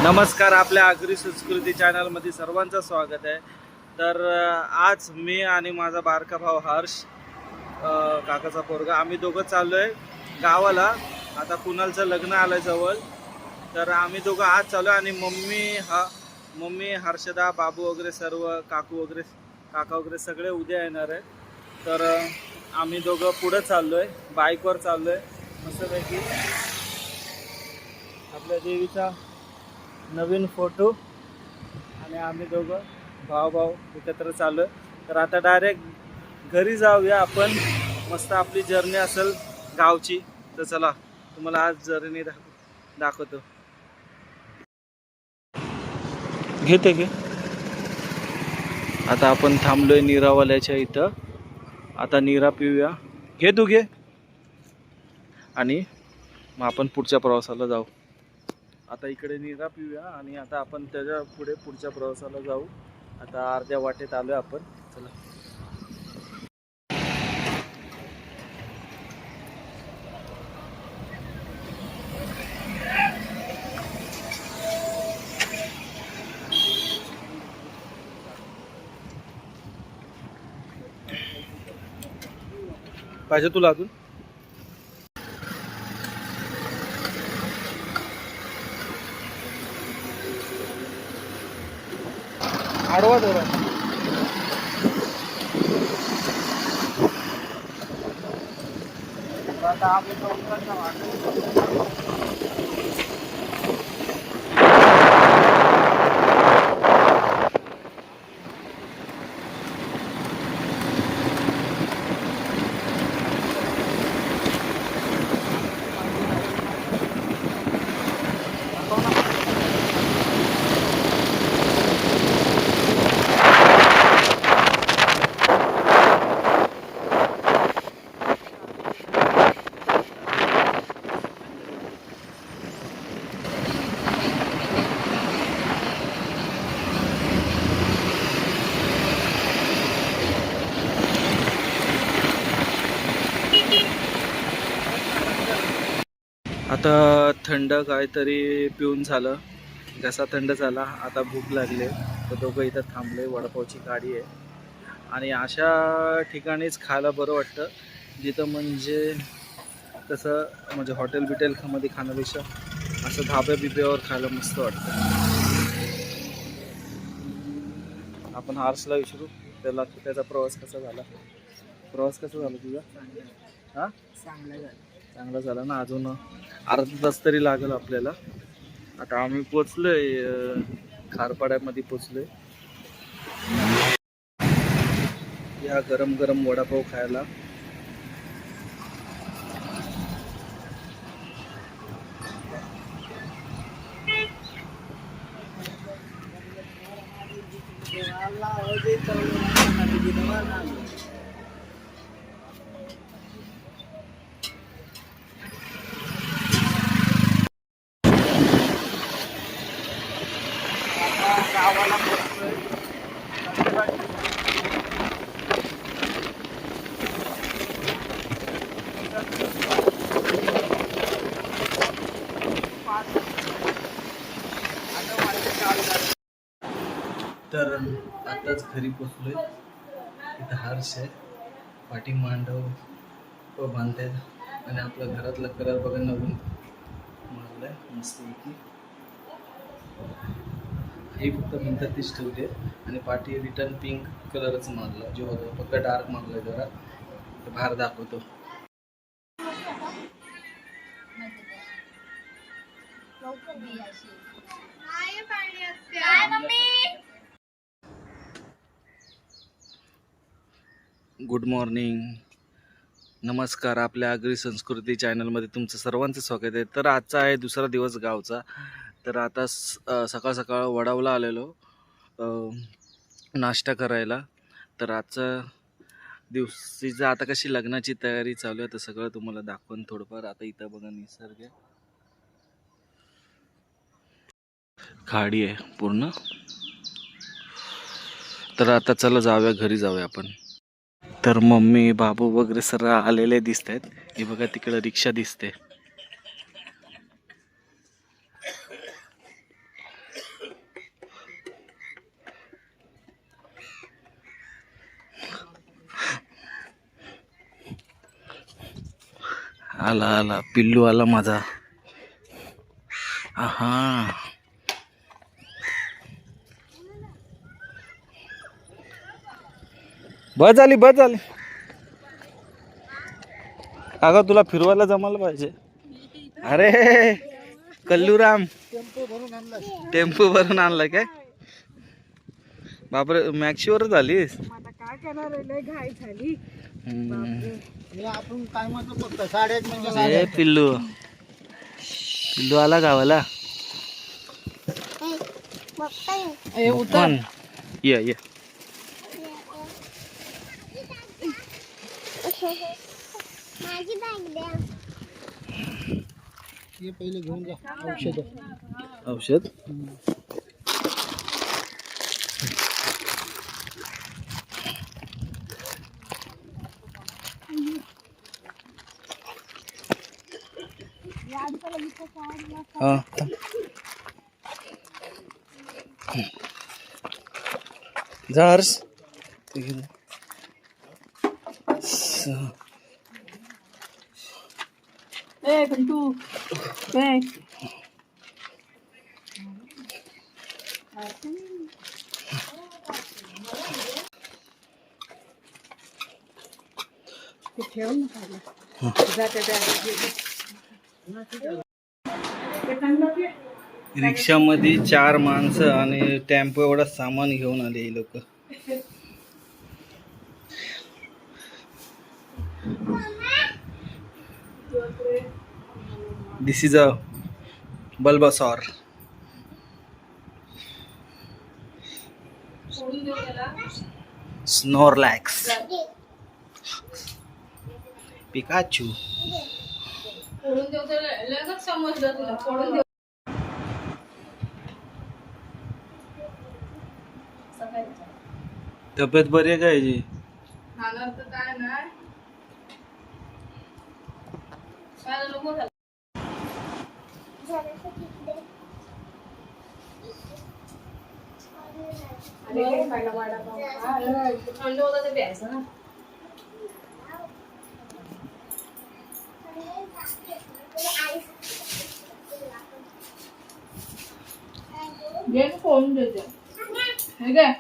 नमस्कार, आपल्या आगरी संस्कृती चॅनलमध्ये सर्वांचं स्वागत आहे. तर आज मी आणि माझा बारका भाऊ हर्ष, काकाचा पोरगा, आम्ही दोघं चाललो आहे गावाला. आता कुणालचं लग्न आलं जवळ, तर आम्ही दोघं आज चाललो आहे. आणि मम्मी हर्षदा, बाबू वगैरे सर्व, काका वगैरे सगळे उद्या येणार आहे. तर आम्ही दोघं पुढं चाललो आहे, बाईकवर चाललो आहे मस्तपैकी. आपल्या देवीचा नवीन फोटो आणि आम्ही दोघं भाऊ एकत्र चालू आहे. तर आता डायरेक्ट घरी जाऊया आपण. मस्त आपली जर्नी असेल गावची. तर चला, तुम्हाला आज जर्नी दाखवतो. घेते घे. आता आपण थांबलोय नीरावाल्याच्या इथं. आता नीरा पिऊया. घे तू घे. आणि मग आपण पुढच्या प्रवासाला जाऊ. आता इकडे नीरा पिऊया आणि आता आपण त्याच्या पुढच्या प्रवासाला जाऊ. आता अर्ध्या वाटेत आलोय आपण. चला. पाहिजे तुला अजून? आडवा दोरा. आता आम्ही आता थंड काहीतरी पिऊन झालं, घसा थंड झाला. आता भूक लागले, तर दोघं इथं थांबले. वडापावची गाडी आहे आणि अशा ठिकाणीच खायला बरं वाटतं, जिथं म्हणजे कसं म्हणजे हॉटेल मध्ये खाण्यापेक्षा असं धाब्या बिब्यावर खायला मस्त वाटतं. आपण हर्षला विचारू त्याचा प्रवास कसा झाला तुझा? हां, चांगला झाला ना. अजून अर्धा तास तरी लागेल आपल्याला. आता आम्ही पोचलोय, खारपाड्यामध्ये पोचलोय. या गरम गरम वडापाव खायला. गावाला पोहोचलोय. तर आताच घरी पोचलोय. इथं हर्ष आहे, पाठी मांडव बांधतात आणि आपलं घरातलं कलर बघा नवीन मारलाय मस्तपैकी. हे फक्त म्हणतात तीच ठेवते आणि पाठी रिटर्न पिंक कलरच मारला, जो होता फक्त डार्क मारलाय जरा. बाहेर दाखवतो. गुड मॉर्निंग, नमस्कार. आपल्या आगरी संस्कृती चॅनलमध्ये तुमचं सर्वांचं स्वागत आहे. तर आजचा आहे दुसरा दिवस गावचा. तर आता सकाळ सकाळ वडावला आलेलो नाश्ता करायला. तर आजचा दिवशीचं आता कशी लग्नाची तयारी चालू आहे तर सगळं तुम्हाला दाखवून थोडंफार. आता इथं बघा निसर्ग, खाडी आहे पूर्ण. तर आता चला जाऊया, घरी जाऊया आपण. तर मम्मी बाबू वगैरे सर्व आलेले दिसत आहेत. हे बघा तिकडे रिक्षा दिसते. आला आला पिल्लू आला माझा. हा बस झाली बस झाली. काका तुला फिरवायला जमायला पाहिजे. अरे कल्लूराम टेम्पो भरून आणला काय? बापरे मॅक्सीवर झालीस. काय करणार आहे, लय घाई झाली. आपण काय म्हणतो फक्त 8:30 म्हणजे ए पिल्लू पिल्लू आला गावाला. पण ये ये हे पहिले घेऊन जा औषध. औषध हा झार्स ए घंटू ए ठेव रिक्षामध्ये 4 माणसं आणि टेम्पो एवढा सामान घेऊन आले हे लोक. दिस इज अ बल्बासॉर. स्नोरलॅक्स पिकाचू. तब्येत बरी आहे का याची? थंड होता ते प्यायचं ना. फोन देते हे काय